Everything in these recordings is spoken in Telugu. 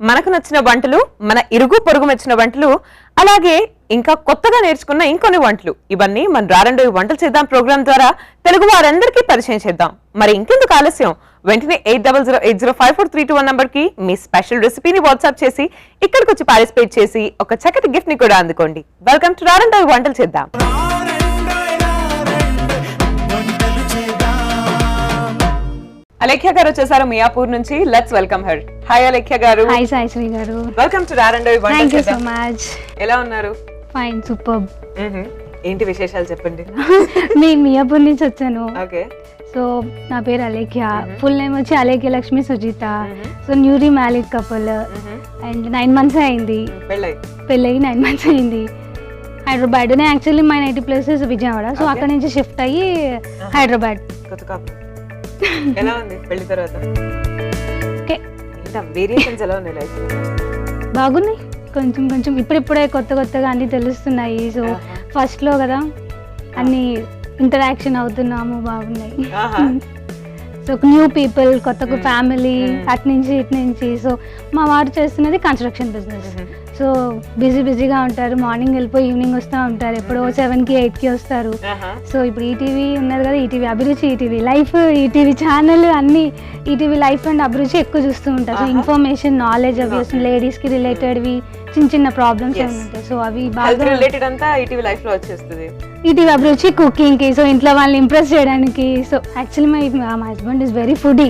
మనకు నచ్చిన వంటలు, మన ఇరుగు పొరుగు మెచ్చిన వంటలు, అలాగే ఇంకా కొత్తగా నేర్చుకున్న ఇంకొన్ని వంటలు, ఇవన్నీ మన రారండోయి వంటలు చేద్దాం ప్రోగ్రాం ద్వారా తెలుగు వారందరికీ పరిచయం చేద్దాం. మరి ఇంకెందుకు ఆలస్యం, వెంటనే 8008054321 నంబర్ కి మీ స్పెషల్ రెసిపీని వాట్సాప్ చేసి ఇక్కడికి వచ్చి పార్టిసిపేట్ చేసి ఒక చక్కటి గిఫ్ట్ ని కూడా అందుకోండి. వెల్కమ్ టు రారండోయి వంటలు చేద్దాం. అలేఖ్య గారు వచ్చేసారు మియాపూర్ నుంచి. Let's welcome her. Hi Alekhya గారు. హాయ్ సాయిశ్రీ గారు. వెల్కమ్ టు రారండోయి వంటలు చేద్దాం. Thank you so much. ఎలా ఉన్నారు? Fine, super. ఏంటి విశేషాలు చెప్పండి. నేను మియాపూర్ నుంచి వచ్చాను. ఓకే. సో నా పేరు అలేఖ్య. ఫుల్ నేమ్ వచ్చి Alekhya Lakshmi Sujitha. So newly married couple and 9 months అయింది. పెళ్ళయి 9 months అయింది. హైదరాబాద్. నేను actually my native place Vijayawada. So అక్కడ నుంచి షిఫ్ట్ అయ్యి హైదరాబాద్. ఎలా ఉంది పెళ్లి తర్వాత? ఓకే. వేరియేషన్స్ ఎలా ఉన్నాయి లైఫ్? బాగున్నాయి. కొంచెం కొంచెం ఇప్పుడిప్పుడే కొత్తగా అన్ని తెలుస్తున్నాయి. సో ఫస్ట్ లో కదా అన్ని ఇంటరాక్షన్ అవుతున్నాము, బాగున్నాయి. సో న్యూ పీపుల్, కొత్త ఫ్యామిలీ, అటు నుంచి ఇటు నుంచి. సో మా వారు చేస్తున్నది కన్స్ట్రక్షన్ బిజినెస్. సో బిజీగా ఉంటారు. మార్నింగ్ వెళ్ళిపోయి ఈవినింగ్ వస్తూ ఉంటారు. ఎప్పుడో 7కి 8కి వస్తారు. సో ఇప్పుడు ఈటీవీ ఉన్నది కదా, ఈటీవీ అభిరుచి, ఈటీవీ లైఫ్, ఈటీవీ ఛానల్ అన్ని ఈటీవీ లైఫ్ అండ్ అభిరుచి ఎక్కువ చూస్తూ ఉంటారు. సో ఇన్ఫర్మేషన్, నాలెడ్జ్ అవి వస్తుంది. లేడీస్కి రిలేటెడ్వి చిన్న ప్రాబ్లమ్స్ ఏమి ఉంటాయి. సో అవి బాగా రిలేటెడ్ అంతా ఈటీవీ లైఫ్ లో వచ్చేస్తుంది. ఈటీవీ అభిరుచి కుకింగ్ కి, సో ఇంట్లో వాళ్ళని ఇంప్రెస్ చేయడానికి. సో యాక్చువల్లీ మా husband is very foodie.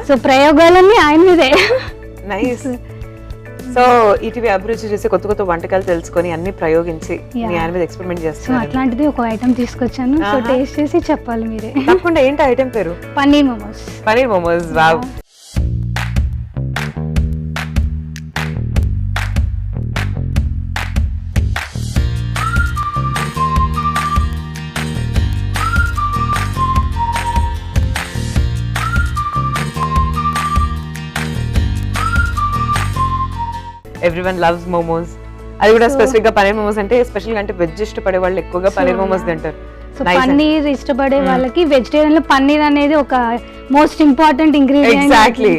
So ప్రయోగాలన్నీ ఆయన మీదే. నైస్. సో ఈటీవీ అభిరుచి చేసి కొత్త వంటకాలు తెలుసుకొని అన్ని ప్రయోగించి మీ ఆయన మీద ఎక్స్పెరిమెంట్ చేస్తున్నారు. సో అట్లాంటిది ఒక ఐటమ్ తీసుకొచ్చాను. సో టేస్ట్ చేసి చెప్పాలి మీరే. తప్పకుండా. ఏంటి ఐటమ్ పేరు? Paneer momos. Paneer momos. Wow. Everyone loves momos. అది కూడా స్పెసిఫిక్ గా పన్నీర్ మోమోస్ అంటే స్పెషల్ గా, అంటే వెజ్ ఇష్టపడే వాళ్ళు ఎక్కువగా పన్నీర్ మోమోస్ తింటారు. సో పన్నీర్ ఇష్టపడే వాళ్ళకి వెజిటేరియన్ లో పన్నీర్ అనేది ఒక మోస్ట్ ఇంపార్టెంట్ ఇంగ్రీడియంట్. ఎగ్జాక్ట్లీ.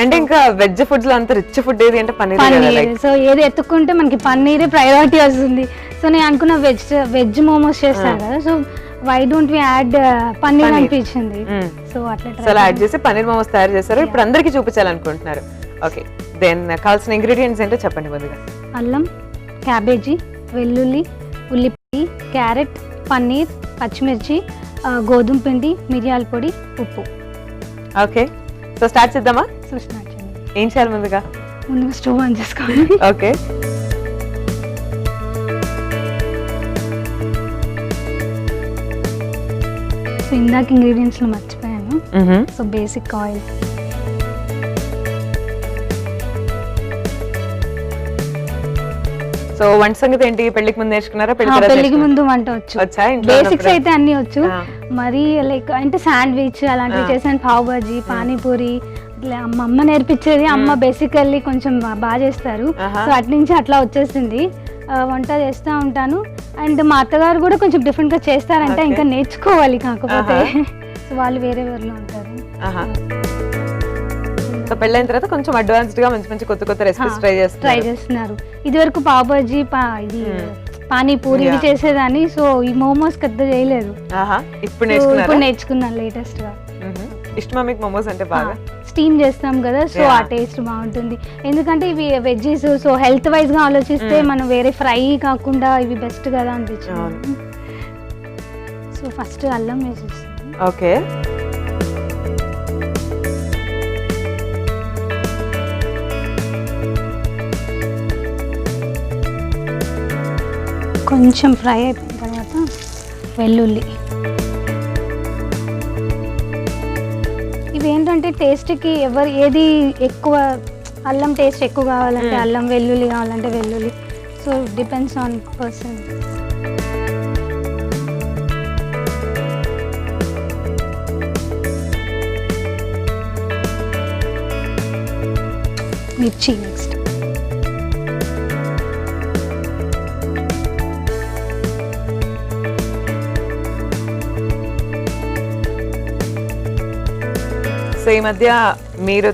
అంటే ఇంకా వెజ్ ఫుడ్స్ లో అంత రిచ్ ఫుడ్ ఏది అంటే పన్నీర్. సో ఏది ఎత్తుకుంటే మనకి పన్నీరే ప్రయారిటీ వస్తుంది. సో నేను అనుకున్న వెజ్ మోమోస్ చేస్తాను కదా, so why don't we add paneer అనిపించింది. సో అట్లా యాడ్ చేసి పన్నీర్ మోమోస్ తయారు చేశారు. ఇప్పుడు అందరికి చూపించాలనుకుంటున్నారు. ఓకే. దెన్ కావాల్సిన ఇంగ్రీడియంట్స్ ఏంటో చెప్పండి ముందుగా. అల్లం, క్యాబేజీ, వెల్లుల్లి, ఉల్లిపాయ, క్యారెట్, పన్నీర్, పచ్చిమిర్చి, గోధుమ పిండి, మిరియాల పొడి, ఉప్పు. ఓకే. సో స్టార్ట్ చేద్దామా? సో స్టార్ట్ చేద్దాం. ఏం చేయాలి ముందుగా స్టవ్ ఆన్ చేసుకోవాలి. ఓకే. సో ఇందాక ఇంగ్రీడియంట్స్ లో మర్చిపోయాను. సో బేసిక్ ఆయిల్, సో వంట సంగతి ఏంటి? పెళ్లికి ముందు నేర్చుకున్నారా? పెళ్లికి ముందు వంట వచ్చు. బేసిక్స్ అయితే అన్ని వచ్చు. మరి లైక్ అంటే శాండ్విచ్ అలాంటివి చేసాను, పావ్ బాజీ, పానీపూరి, ఇట్లా అమ్మ నేర్పించేది. అమ్మ బేసికల్లీ కొంచెం బాగా చేస్తారు. సో అటు నుంచి అట్లా వచ్చేసింది. వంట చేస్తూ ఉంటాను. అండ్ మా అత్తగారు కూడా కొంచెం డిఫరెంట్ గా చేస్తారంటే ఇంకా నేర్చుకోవాలి. కాకపోతే సో వాళ్ళు వేరే వేరేలో ఉంటారు. సో పెళ్ళైన తర్వాత కొంచెం అడ్వాన్స్డ్ గా మంచి కొత్త రెసిపీస్ ట్రై చేస్తున్నారు. ఇది వరకు పావ్ బాజీ, ఇది పానీపూరి ఇవి చేసేదాన్ని. సో ఈ మోమోస్ పెద్ద చేయలేదు. ఇప్పుడు నేర్చుకున్నాను లేటెస్ట్ గా. ఇష్టమా మీకు మోమోస్ అంటే? బాగా స్టీమ్ చేస్తాం కదా, సో ఆ టేస్ట్ బాగుంటుంది. ఎందుకంటే ఇవి వెజ్జీస్, సో హెల్త్ వైజ్ గా ఆలోచిస్తే మనం వేరే ఫ్రై కాకుండా ఇవి బెస్ట్ కదా అనిపించింది. సో ఫస్ట్ అల్లం వేసేస్తాం. ఓకే. కొంచెం ఫ్రై అయిపోయిన తర్వాత వెల్లుల్లి. ఇవి ఏంటంటే టేస్ట్కి ఏది ఎక్కువ, అల్లం టేస్ట్ ఎక్కువ కావాలంటే అల్లం, వెల్లుల్లి కావాలంటే వెల్లుల్లి. So depends on person. మిర్చి నెక్స్ట్. సో ఈ మధ్య మీరు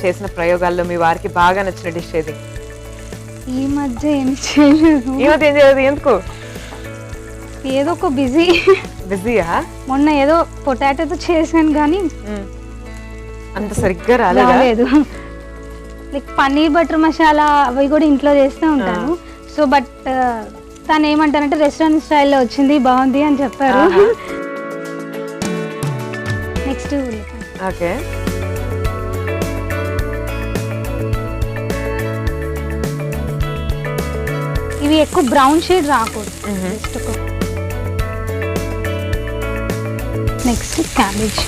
చేసిన ప్రయోగాల్లో మీ వారికి బాగా నచ్చిన డిష్ ఏది? ఈ మధ్య ఏం చేయలేదు, ఈ మధ్య ఏం చేయలేదు ఎందుకు? ఏదో ఒక బిజీయా? మొన్న ఏదో పొటాటోతో చేశాను కానీ అంత సరిగ్గా రాలేదా? రాలేదు. లైక్ పన్నీర్ బటర్ మసాలా అవి కూడా ఇంట్లో చేస్తూ ఉంటాను. సో బట్ తను ఏమంటారంటే రెస్టారెంట్ స్టైల్లో వచ్చింది, బాగుంది అని చెప్పారు. Next okay. ఇవి ఎక్కువ బ్రౌన్ షేడ్ రాకూడదు. Next cabbage.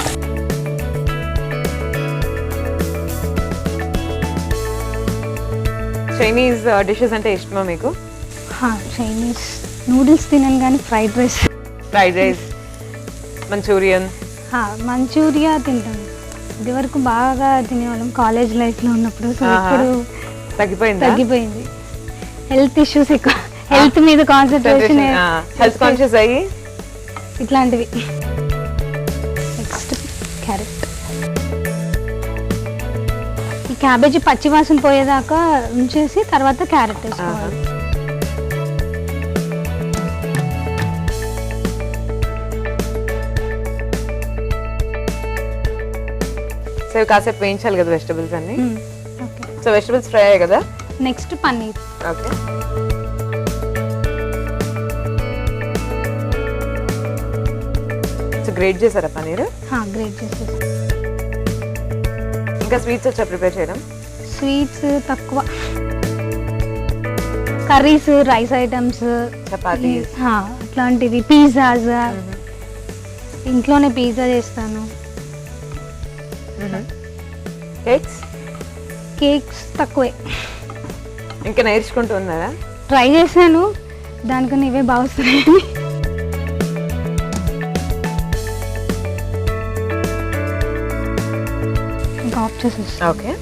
చైనీస్ డిషెస్ అంటే ఇష్టమా మీకు? చైనీస్ నూడిల్స్ తినను కానీ ఫ్రైడ్ రైస్, మంచూరియన్, మంచూరియా తింటాను. ఇది వరకు బాగా తినేవాళ్ళం కాలేజ్ లైఫ్లో ఉన్నప్పుడు. సో ఇప్పుడు తగ్గిపోయింది. హెల్త్ ఇష్యూస్ ఎక్కువ, హెల్త్ మీద కాన్సన్ట్రేషన్, హెల్త్ కాన్షియస్ అయ్యి ఇట్లాంటివి. Next carrot. ఈ క్యాబేజీ పచ్చివాసన పోయేదాకా ఉంచేసి తర్వాత క్యారెట్ వేసుకోవాలి. సో కాసేపు వేయించాలి కదా వెజిటబుల్స్ అన్ని. ఓకే. సో వెజిటబుల్స్ ఫ్రై అయ్యాయి కదా. Next paneer. Okay. So great చేశారా పన్నీర్? గ్రేట్ చేసేసి. ఇంకా స్వీట్స్ వచ్చా ప్రిపేర్ చేయడం? స్వీట్స్ తక్కువ, కర్రీస్, రైస్ ఐటమ్స్, చపాతీ అట్లాంటివి, పిజ్జాస్. ఇంట్లోనే పిజ్జా చేస్తాను. కేక్స్ తక్కువే. ఇంకా నేర్చుకుంటూ ఉన్నారా? ట్రై చేశాను, దానికన్నా ఇవే బాగా వస్తున్నాయి. ఇంకా ఆఫ్ చేసేస్తాను. ఓకే.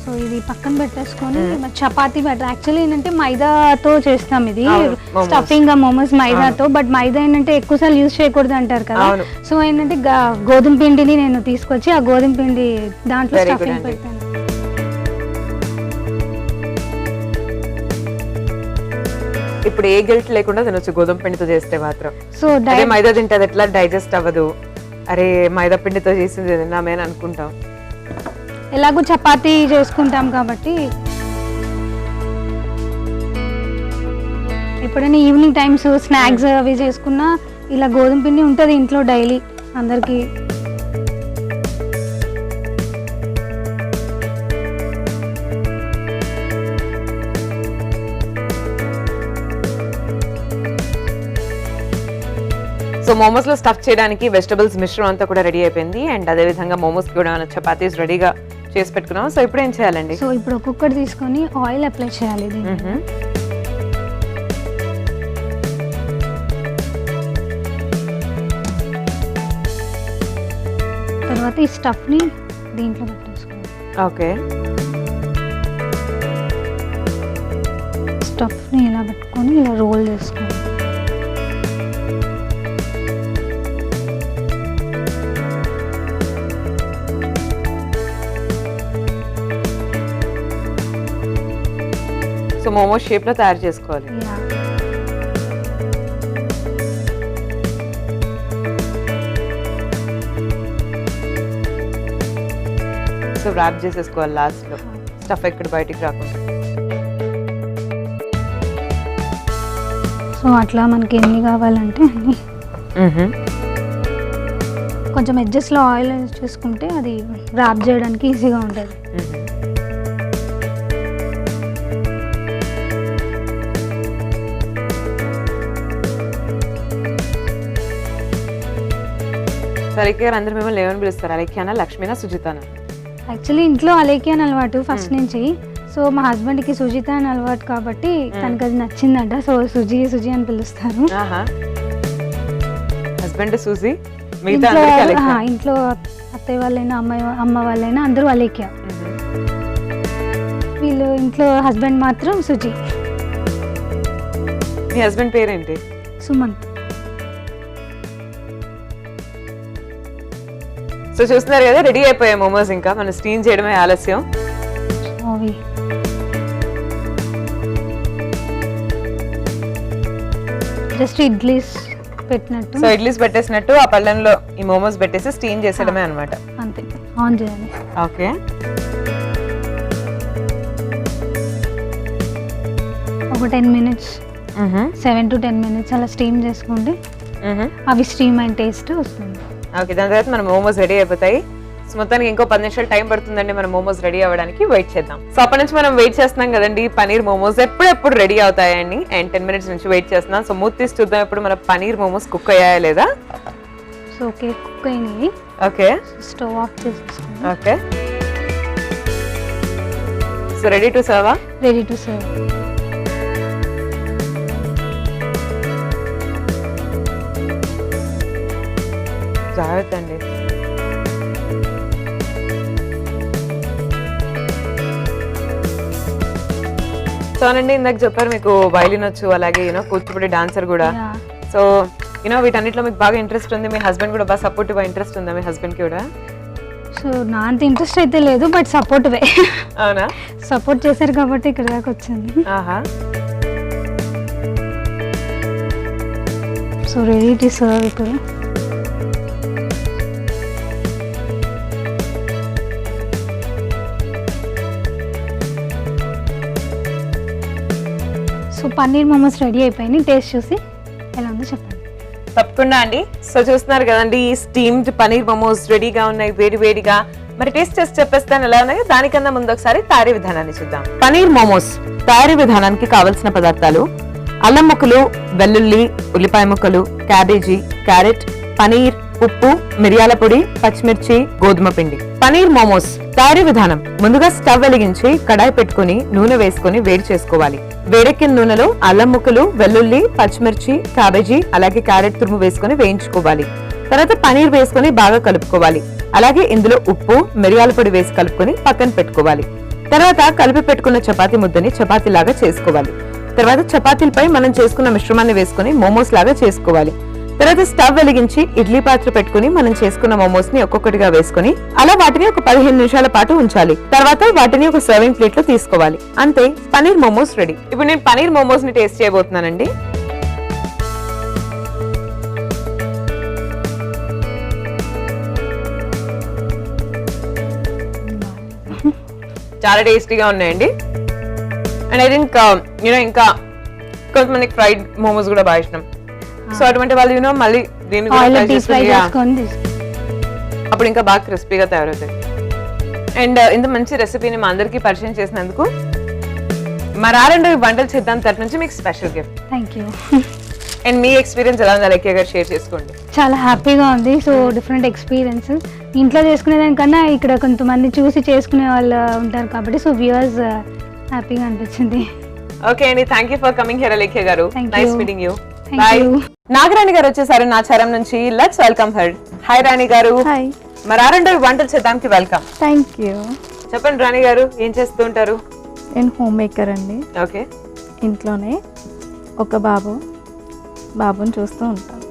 సో ఇది పక్కన పెట్టేసుకొని చపాతీ బ్యాటర్. యాక్చువల్లీ ఏంటంటే మైదాతో చేస్తాం ఇది స్టఫింగ్, మోమోస్ మైదాతో. బట్ మైదా ఏంటంటే ఎక్కువసార్లు యూజ్ చేయకూడదు అంటారు కదా. సో ఏంటంటే గోధుమ పిండిని నేను తీసుకొచ్చి ఆ గోధుమ పిండి దాంట్లో స్టఫింగ్ పెడతాను. ఇప్పుడు ఏ గిల్ట్ లేకుండా తినొచ్చు గోధుమ పిండితో చేస్తే మాత్రం. సో మైదా తింటే అది ఎట్లా డైజెస్ట్ అవ్వదు, అరే మైదా పిండితో చేసింది తిన్నామేని అనుకుంటాం. ఎలాగో చపాతీ చేసుకుంటాం కాబట్టి ఎప్పుడైనా ఈవినింగ్ టైమ్స్ స్నాక్స్ అవి చేసుకున్నా ఇలా గోధుమ పిండి ఉంటుంది ఇంట్లో డైలీ అందరికీ. సో మోమోస్ లో స్టఫ్ చేయడానికి వెజిటబుల్స్ మిశ్రమం అంతా కూడా రెడీ అయిపోయింది. అండ్ అదే విధంగా మోమోస్ కూడా చపాతీస్ రెడీగా చేసి పెట్టుకున్నాం. సో ఇప్పుడు ఏం చేయాలండి? సో ఇప్పుడు ఒక్కొక్కటి తీసుకొని ఆయిల్ అప్లై చేయాలి. తర్వాత ఈ స్టఫ్ ని దీంట్లో పెట్టేసుకోవాలి. ఓకే. స్టఫ్ ని ఇలా పెట్టుకొని ఇలా రోల్ చేసుకోవాలి. సో మోమోస్ షేప్ లో తయారు చేసుకోవాలి. సో ర్యాప్ చేసేసుకోవాలి లాస్ట్ లో, స్టఫ్ ఎక్కడ బయటికి రాకుండా. సో అట్లా మనకి ఎన్ని కావాలంటే అన్ని. కొంచెం ఎడ్జెస్ లో ఆయిల్ చేసుకుంటే అది ర్యాప్ చేయడానికి ఈజీగా ఉంటుంది. అలేఖ్య అందరూ మిమ్మల్ని ఏమని పిలుస్తారు? అలేఖ్యానా, లక్ష్మీనా, సుజితానా? యాక్చువల్లీ ఇంట్లో అలేఖ్య అని అలవాటు ఫస్ట్ నుంచి. సో మా హస్బెండ్కి సుజిత అని అలవాటు కాబట్టి తనకు అది నచ్చిందంట. సో సుజీ అని పిలుస్తారు. హస్బెండ్ సుజీ, మిగతా అందరికీ అలేఖ్య. ఇంట్లో అత్తయ్య వాళ్ళైనా అమ్మ వాళ్ళైనా అందరూ అలేఖ్య. వీళ్ళు ఇంట్లో హస్బెండ్ మాత్రం సుజీ. మీ హస్బెండ్ పేరేంటి? సుమంత్. సో చూస్తున్నారు కదా, రెడీ అయిపోయాయి మోమోస్. ఇంకా మనం స్టీమ్ చేయడమే ఆలస్యం. అవి జస్ట్ ఇడ్లీస్ పెట్టినట్టు. సో ఇడ్లీస్ పెట్టేసినట్టు ఆ పళ్ళెంలో ఈ మోమోస్ పెట్టేసి స్టీమ్ చేసేయడమే అన్నమాట. అంతే, ఆన్ చేయాలి. ఓకే, ఒక 10 minutes, 7 to 10 minutes అలా స్టీమ్ చేసుకుంటే అవి స్టీమ్ అండ్ టేస్ట్ వస్తుంది. ఓకే, దాని తర్వాత మన మోమోస్ రెడీ అయిపోతాయి. సో మొత్తానికి ఇంకో 10 నిమిషాలు టైం పడుతుందండి మన మోమోస్ రెడీ అవ్వడానికి. వెయిట్ చేద్దాం. సో అప్పటి నుంచి మనం వెయిట్ చేస్తున్నాం కదండి, పనీర్ మోమోస్ ఎప్పుడెప్పుడు రెడీ అవుతాయండి. అండ్ 10 minutes నుంచి వెయిట్ చేస్తున్నాం. సో మూత తీసి చూద్దాం ఇప్పుడు మన పనీర్ మోమోస్ కుక్ అయ్యాయా లేదా. సో ఓకే, కుక్ అయినాయి. ఓకే, స్టవ్ ఆఫ్ చేసేసుకుందాం. Okay, so ready to serve. Ready to serve. జాగ్రత్త అండి. సో అనండి, ఇందాక చెప్పారు మీకు వైలిన్ వచ్చు, అలాగే యూనో కూచిపూడి డాన్సర్ కూడా. సో యూనో వీటన్నిటిలో మీకు బాగా ఇంట్రెస్ట్ ఉంది. మీ హస్బెండ్ కూడా బాగా సపోర్టివ్ ఇంట్రెస్ట్ ఉందా మీ హస్బెండ్ కి కూడా? సో నా అంత ఇంట్రెస్ట్ అయితే లేదు, బట్ సపోర్టివే. అవునా? సపోర్ట్ చేశారు కాబట్టి ఇక్కడ దాకా వచ్చింది. ఆహా. సో రెడీ టు సర్వ్ ఇప్పుడు. సో పన్నీర్ మోమోస్ రెడీ అయిపోయినాయి. టేస్ట్ చూసి ఎలా ఉందో చెప్పండి. తప్పకుండా అండి. సో చూస్తున్నారు కదండి, స్టీమ్డ్ పనీర్ మోమోస్ రెడీగా ఉన్నాయి వేడి వేడిగా. మరి టేస్ట్ చేసి చెప్పేస్తాను ఎలా ఉన్నాయో. దానికన్నా ముందు ఒకసారి తయారీ విధానాన్ని చూద్దాం. పనీర్ మోమోస్ తయారీ విధానానికి కావలసిన పదార్థాలు: అల్లం ముక్కలు, వెల్లుల్లి, ఉల్లిపాయ ముక్కలు, క్యాబేజీ, క్యారెట్, పనీర్, ఉప్పు, మిరియాల పొడి, పచ్చిమిర్చి, గోధుమ పిండి. పనీర్ మోమోస్ తయారీ విధానం: ముందుగా స్టవ్ వెలిగించి కడాయి పెట్టుకుని నూనె వేసుకుని వేడి చేసుకోవాలి. వేడెక్కిన నూనెలో అల్లం ముక్కలు, వెల్లుల్లి, పచ్చిమిర్చి, క్యాబేజీ, అలాగే క్యారెట్ తురుము వేసుకుని వేయించుకోవాలి. తర్వాత పనీర్ వేసుకుని బాగా కలుపుకోవాలి. అలాగే ఇందులో ఉప్పు, మిరియాల పొడి వేసి కలుపుకొని పక్కన పెట్టుకోవాలి. తర్వాత కలిపి పెట్టుకున్న చపాతీ ముద్దని చపాతీ లాగా చేసుకోవాలి. తర్వాత చపాతీలపై మనం చేసుకున్న మిశ్రమాన్ని వేసుకుని మోమోస్ లాగా చేసుకోవాలి. తర్వాత స్టవ్ వెలిగించి ఇడ్లీ పాత్ర పెట్టుకుని మనం చేసుకున్న మోమోస్ ని ఒక్కొక్కటిగా వేసుకుని అలా వాటిని ఒక 15 నిమిషాల పాటు ఉంచాలి. తర్వాత వాటిని ఒక సర్వింగ్ ప్లేట్ లో తీసుకోవాలి. అంతే, పనీర్ మోమోస్ రెడీ. ఇప్పుడు నేను పనీర్ మోమోస్ ని టేస్ట్ చేయబోతున్నానండి. చాలా టేస్టీగా ఉన్నాయండి. అండ్ ఐ థింక్ యూనో ఇంకా కొంతమందికి ఫ్రైడ్ మోమోస్ కూడా బాగా ఇష్టం. సో అటువంటి వాళ్ళు యూనో మళ్ళీ దీన్ని అప్పుడు ఇంకా బాగా క్రిస్పీగా తయారవుతాయి. అండ్ ఇంత మంచి రెసిపీని మా అందరికీ పరిచయం చేసినందుకు మా రారండో వంటలు చేద్దాం తరఫు నుంచి మీకు special gift. Thank you. And me experience ఎలా ఉందా లెక్క గారు షేర్ చేసుకోండి. చాలా హ్యాపీగా ఉంది. So different experience. ఇంట్లో చేసుకునే దానికన్నా ఇక్కడ కొంతమంది చూసి చేసుకునే వాళ్ళు ఉంటారు కాబట్టి సో వ్యూవర్స్ హ్యాపీగా అనిపించింది. ఓకే అండి, thank you for coming here Alekhya garu. Nice meeting you. Bye. Nagarani garu వచ్చేసారు నా చరం నుంచి. Let's welcome her. Hi Rani garu. Hi. మరి రారండో వంటలు చేద్దాంకి వెల్కమ్. Thank you. చెప్పండి రాణి గారు, ఏం చేస్తూ ఉంటారు? నేను హోమ్ మేకర్ అండి. ఓకే. ఇంట్లోనే ఒక బాబుని చూస్తూ ఉంటాను.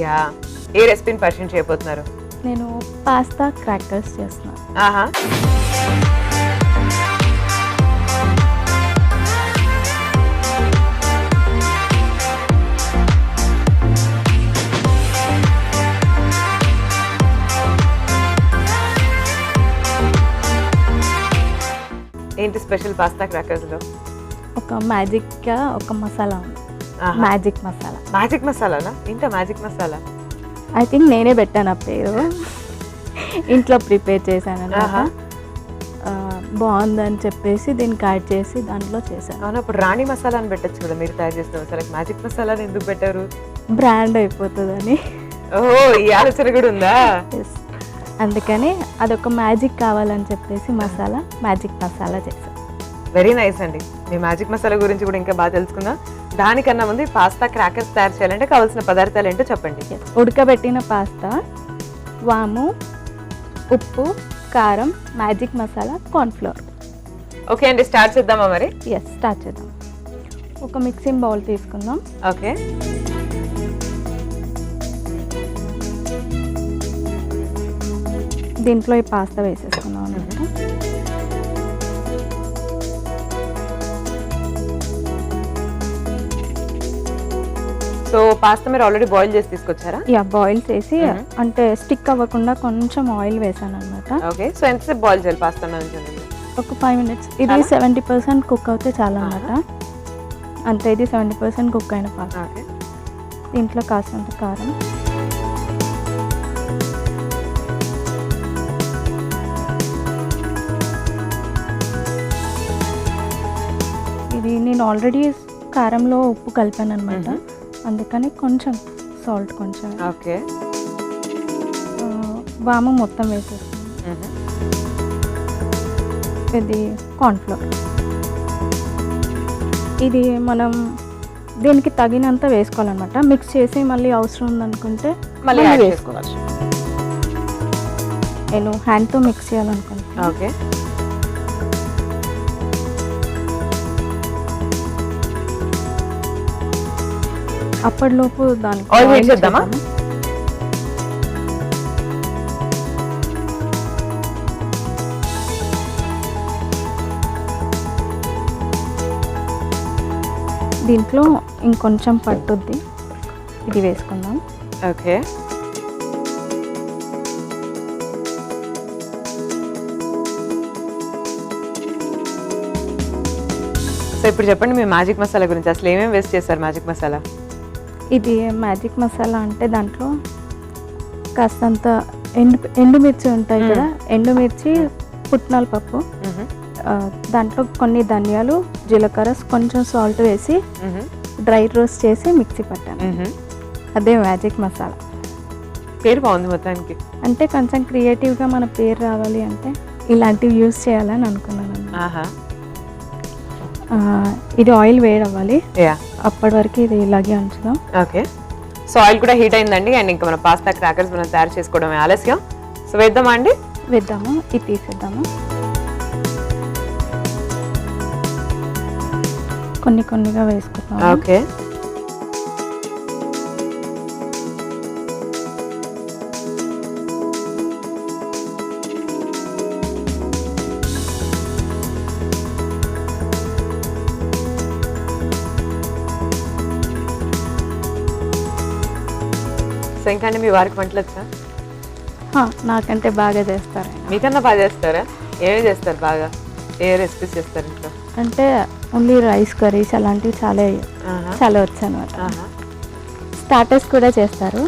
యా, ఏ రెసిపీని పరిచయం చేయబోతున్నారు? నేను పాస్తా క్రాకర్స్ చేస్తున్నాను. ఆహా. ఏంటి స్పెషల్ పాస్తా క్రాకర్స్ లో? ఒక మ్యాజిక్ గా ఒక మసాలా ఉంది. మ్యాజిక్ మసాలా. మ్యాజిక్ మసాలానా? ఏంటో మ్యాజిక్ మసాలా? ఐ థింక్ నేనే పెట్టాను ఆ పేరు. ఇంట్లో ప్రిపేర్ చేశాను అన్నమాట. బాగుందని చెప్పేసి దీనికి యాడ్ చేసి దాంట్లో చేశాను. అవును, అప్పుడు రాణి మసాలా అని పెట్టచ్చు కదా మీరు తయారు చేసిన మసాలా. మ్యాజిక్ మసాలా ఎందుకు పెట్టారు? బ్రాండ్ అయిపోతుందని. ఓహో, ఈ ఆలోచన కూడా ఉందా? అందుకని అదొక మ్యాజిక్ కావాలని చెప్పేసి మ్యాజిక్ మసాలా చేశాను. వెరీ నైస్ అండి. మీ మ్యాజిక్ మసాలా గురించి కూడా ఇంకా బాగా తెలుసుకుందాం. దానికన్నా ముందు పాస్తా క్రాకర్స్ తయారు చేయాలంటే కావాల్సిన పదార్థాలు ఏంటో చెప్పండి. ఉడకబెట్టిన పాస్తా, వాము, ఉప్పు, కారం, మ్యాజిక్ మసాలా, కార్న్ఫ్లోర్. ఓకే అండి, స్టార్ట్ చేద్దామా మరి? ఎస్, స్టార్ట్ చేద్దాం. ఒక మిక్సింగ్ బౌల్ తీసుకుందాం. ఓకే. దీంట్లో ఈ పాస్తా వేసేసుకున్నాం అనమాట. సో పాస్తా మీరు ఆల్రెడీ బాయిల్ చేసి తీసుకొచ్చారా? యా, బాయిల్ చేసి అంటే స్టిక్ అవ్వకుండా కొంచెం ఆయిల్ వేసాను అనమాట. ఓకే, సో ఎంతసేపు బాయిల్ చేయాలి పాస్తా నుంచి? ఒక 5 minutes. ఇది 70% కుక్ అవుతే చాలా అనమాట. అంతే, ఇది 70% కుక్ అయిన పాస్తా. ఓకే, దీంట్లో కాసినంత కారం, ఇది నేను ఆల్రెడీ కారంలో ఉప్పు కలిపాను అనమాట, అందుకని కొంచెం సాల్ట్ కొంచెం. ఓకే, వాము మొత్తం వేసేస్తాను. ఇది కార్న్ఫ్లోర్, ఇది మనం దీనికి తగినంత వేసుకోవాలన్నమాట. మిక్స్ చేసి మళ్ళీ అవసరం ఉందనుకుంటే మళ్ళీ వేసుకోవచ్చు. నేను హ్యాండ్తో మిక్స్ చేయాలనుకుంటున్నాను. ఓకే, అప్పటిలోపు దానికి ఆయిల్ వేసేద్దామా? దీంట్లో ఇంకొంచెం పట్టుద్ది, ఇది వేసుకుందాం. ఓకే, సో ఇప్పుడు చెప్పండి మీ మ్యాజిక్ మసాలా గురించి. అసలు ఏమేమి వేస్ట్ చేస్తారు మ్యాజిక్ మసాలా? ఇది మ్యాజిక్ మసాలా అంటే దాంట్లో కాస్తంత ఎండుమిర్చి ఉంటాయి కదా, ఎండుమిర్చి, పుట్నాల పప్పు, దాంట్లో కొన్ని ధనియాలు, జీలకర్ర, కొంచెం సాల్ట్ వేసి డ్రై రోస్ట్ చేసి మిక్సీ పట్టాను. అదే మ్యాజిక్ మసాలా. పేరు బాగుంది మొత్తానికి. అంటే కొంచెం క్రియేటివ్గా మన పేరు రావాలి అంటే ఇలాంటివి యూజ్ చేయాలని అనుకున్నాను. ఇది ఆయిల్ వేడవ్వాలి, అప్పటి వరకు ఇది ఇలాగే ఉంచుదాం. ఓకే, సో ఆయిల్ కూడా హీట్ అయిందండి, అండ్ ఇంకా మన పాస్తా క్రాకర్స్ మనం తయారు చేసుకోవడమే ఆలస్యం. సో వేద్దామా అండి? వేద్దాము, ఇది తీసేద్దాము. కొన్ని కొన్నిగా వేసుకుందాం. ఓకే, సో ఇంకా అండి మీ వారికి వంటలు వచ్చా? నాకంటే బాగా చేస్తారు. మీకన్నా బాగా చేస్తారా? ఏమేమి చేస్తారు బాగా? ఏ రెసిపీస్ చేస్తారు ఇంట్లో? అంటే ఓన్లీ రైస్ కర్రీస్ అలాంటివి చాలా వచ్చు అనమాట. స్టార్టర్స్ కూడా చేస్తారు,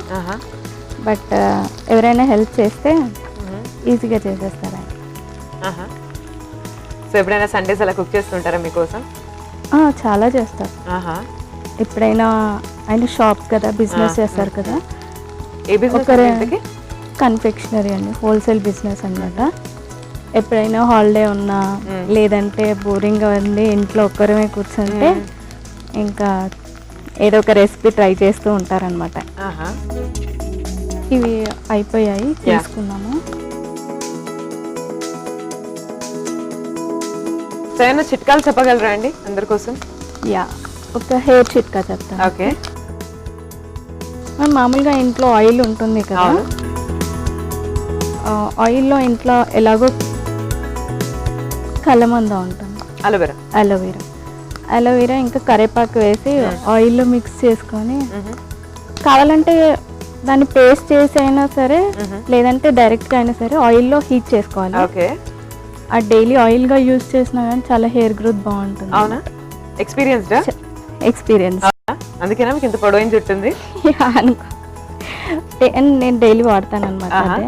బట్ ఎవరైనా హెల్ప్ చేస్తే ఈజీగా చేసేస్తారు ఆయన. సో ఎప్పుడైనా సండేస్ అలా కుక్ చేస్తుంటారా మీకోసం? చాలా చేస్తారు. ఎప్పుడైనా ఆయన షాప్ కదా, బిజినెస్ చేస్తారు కదా. ఏ బిజినెస్? కన్ఫెక్షనరీ అండి, హోల్సేల్ బిజినెస్ అన్నమాట. ఎప్పుడైనా హాలిడే ఉన్నా లేదంటే బోరింగ్గా ఉంది ఇంట్లో ఒక్కరమే కూర్చుంటే ఇంకా ఏదో ఒక రెసిపీ ట్రై చేస్తూ ఉంటారనమాట. ఇవి అయిపోయాయి, తీసుకున్నాము. సరైన చిట్కాలు చెప్పగలరా అండి అందరి కోసం? యా, ఒక హెయిర్ చిట్కా చెప్తాను. ఓకే, మనం మామూలుగా ఇంట్లో ఆయిల్ ఉంటుంది కదా, ఆయిల్లో ఇంట్లో ఎలాగో కలమంద ఉంటుంది, అలోవెరా ఇంకా కరివేపాకు వేసి ఆయిల్లో మిక్స్ చేసుకొని కావాలంటే దాన్ని పేస్ట్ చేసి అయినా సరే లేదంటే డైరెక్ట్గా అయినా సరే ఆయిల్లో హీట్ చేసుకోవాలి. ఓకే, ఆ డైలీ ఆయిల్గా యూజ్ చేసినా కానీ చాలా హెయిర్ గ్రోత్ బాగుంటుంది. అవునా? ఎక్స్పీరియన్స్ అందుకేనా మీకు ఇంత పొడవైన జుట్టు ఉంది? నేను డైలీ వాడతాను అనమాట. అదే.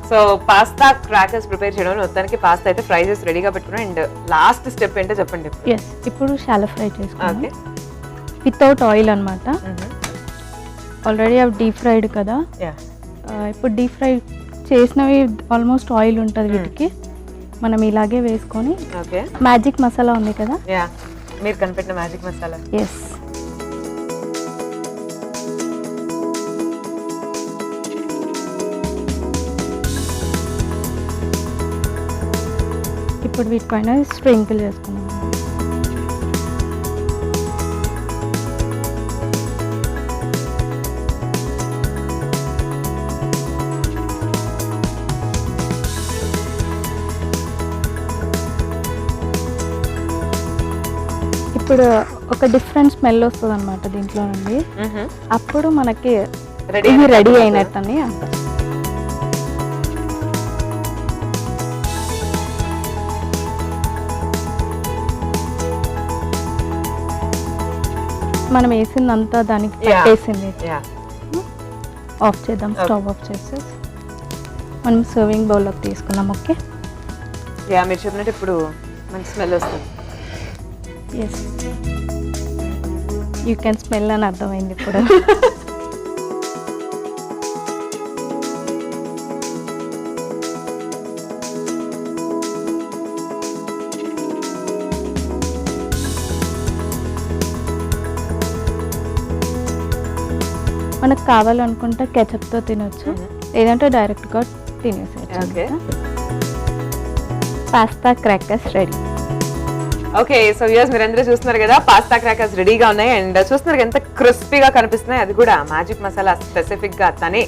సో పాస్తా క్రాకర్స్ ప్రిపేర్ చేయడం, మొత్తానికి పాస్తా అయితే ఫ్రై చేసి రెడీగా పెట్టుకున్నాం. అండ్ లాస్ట్ స్టెప్ ఏంటో చెప్పండి. ఇప్పుడు షాలో ఫ్రై చేసుకోవాలి వితౌట్ ఆయిల్ అనమాట. ఆల్రెడీ అవి డీప్ ఫ్రైడ్ కదా, ఇప్పుడు డీప్ ఫ్రై చేసినవి ఆల్మోస్ట్ ఆయిల్ ఉంటుంది వీటికి. మనం ఇలాగే వేసుకొని మ్యాజిక్ మసాలా ఉంది కదా, మీరు కనిపెట్టిన మ్యాజిక్ మసాలా. ఎస్, ఇప్పుడు వీటిపైన స్ప్రింకిల్ చేసుకున్నాం. ఇప్పుడు ఒక డిఫరెంట్ స్మెల్ వస్తుంది అనమాట దీంట్లో నుండి. అప్పుడు మనకి ఇది రెడీ అయినట్టని అంటారు. మనం వేసిందంతా దానికి పట్టేసింది. ఆఫ్ చేద్దాం, స్టవ్ ఆఫ్ చేసేసి మనం సర్వింగ్ బౌల్లోకి తీసుకుందాం. ఓకే, మీరు చెప్పినట్టు ఇప్పుడు మంచి స్మెల్ వస్తుంది. ఎస్, యూ కెన్ స్మెల్ అని అర్థమైంది ఇప్పుడు. మనకు కావాలనుకుంటే కెచప్తో తినొచ్చు, లేదంటే డైరెక్ట్గా తినేసేయచ్చు. Pasta crackers ready. Okay, so viewers మీరందరూ చూస్తున్నారు కదా, పాస్తా క్రాకర్స్ రెడీగా ఉన్నాయి. అండ్ చూస్తున్నారు ఎంత క్రిస్పీగా కనిపిస్తున్నాయి. అది కూడా మ్యాజిక్ మసాలా స్పెసిఫిక్ గా తనే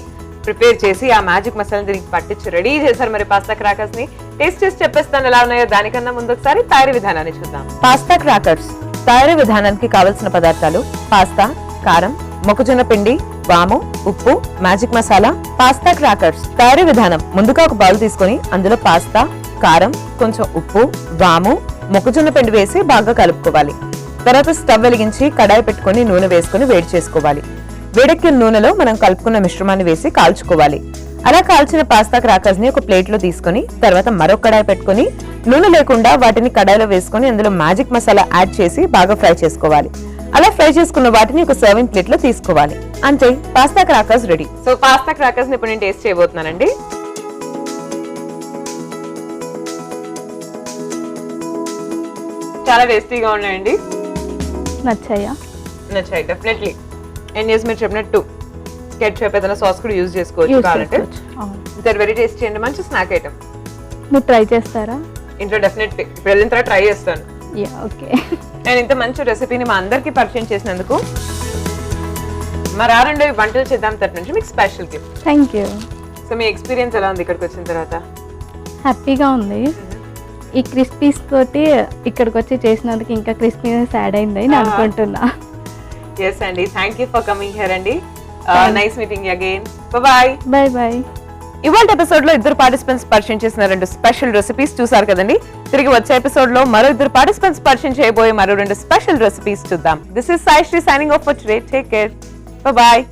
ప్రిపేర్ చేసి ఆ మ్యాజిక్ మసాలా దీనికి పట్టించి రెడీ చేశారు. మరి పాస్తా క్రాకర్స్ ని టేస్ట్ చేసి చెప్పేస్తాను ఎలా ఉన్నాయో. దానికన్నా ముందు ఒకసారి తయారీ విధానాన్ని చూద్దాం. పాస్తా క్రాకర్స్ తయారీ విధానానికి కావలసిన పదార్థాలు: పాస్తా, కారం, మొక్కజొన్న పిండి, వాము, ఉప్పు, మ్యాజిక్ మసాలా. పాస్తా క్రాకర్స్ తయారీ విధానం: ముందుగా ఒక బౌల్ తీసుకొని అందులో పాస్తా, కారం, కొంచెం ఉప్పు, వాము, మొక్కజొన్న పిండి వేసి బాగా కలుపుకోవాలి. తర్వాత స్టవ్ వెలిగించి కడాయి పెట్టుకొని నూనె వేసుకొని వేడి చేసుకోవాలి. వేడెక్కిన నూనెలో మనం కలుపుకున్న మిశ్రమాన్ని వేసి కాల్చుకోవాలి. అలా కాల్చిన పాస్తా క్రాకర్స్ ని ఒక ప్లేట్ లో తీసుకొని తర్వాత మరొక కడాయి పెట్టుకొని నూనె లేకుండా వాటిని కడాయిలో వేసుకొని అందులో మ్యాజిక్ మసాలా యాడ్ చేసి బాగా ఫ్రై చేసుకోవాలి. అలా ఫ్రై చేసుకున్న వాటిని ఒక సర్వింగ్ ప్లేట్ లో తీసుకోవాలి. అంతే, pasta crackers ready. So pasta crackers ని ఇప్పుడు నేను టేస్ట్ చేయబోతున్నానండి. చాలా టేస్టీగా ఉన్నాయండి. నచ్చాయా? నచ్చాయి డెఫినెట్లీ. అండ్ ఎస్ మీరు చెప్పినట్టు కెట్చప్ ఏదైనా సాస్ కూడా యూజ్ చేసుకోవచ్చు కావాలంటే. ఇట్స్ వెరీ టేస్టీ అండి, మంచి స్నాక్ ఐటమ్. మీరు ట్రై చేస్తారా? ఇంట్లో డెఫినెట్లీ ఇప్పుడు వెళ్ళిన తర్వాత ట్రై చేస్తాను. ఓకే, నేను ఇంత మంచి రెసిపీని మా అందరికీ పరిచయం చేసినందుకు మా రారండో వంటలు చేద్దాం తరపు నుంచి మీకు special gift. Thank you. So me experience ఎలా ఉంది ఇక్కడికి వచ్చిన తర్వాత? హ్యాపీగా ఉంది. ఈ క్రిస్పీస్ తోటి ఇక్కడికి వచ్చి చేసినందుకు ఇంకా క్రిస్పీనెస్ యాడ్ అయింది నేను అనుకుంటున్నా. ఎస్ అండి, thank you for coming here అండి. Nice meeting again. Bye bye bye. ఇవాళ ఎపిసోడ్ లో ఇద్దరు పార్టిసిపెంట్స్ పరిచయం చేసిన 2 స్పెషల్ రెసిపీస్ చూసారు కదండి. తిరిగి వచ్చే ఎపిసోడ్ లో మరో ఇద్దరు పార్టిసిపెంట్స్ పరిచయం చేయబోయే మరో 2 స్పెషల్ రెసిపీస్ చూద్దాం. This is Saishri signing off for today. Take care. Bye.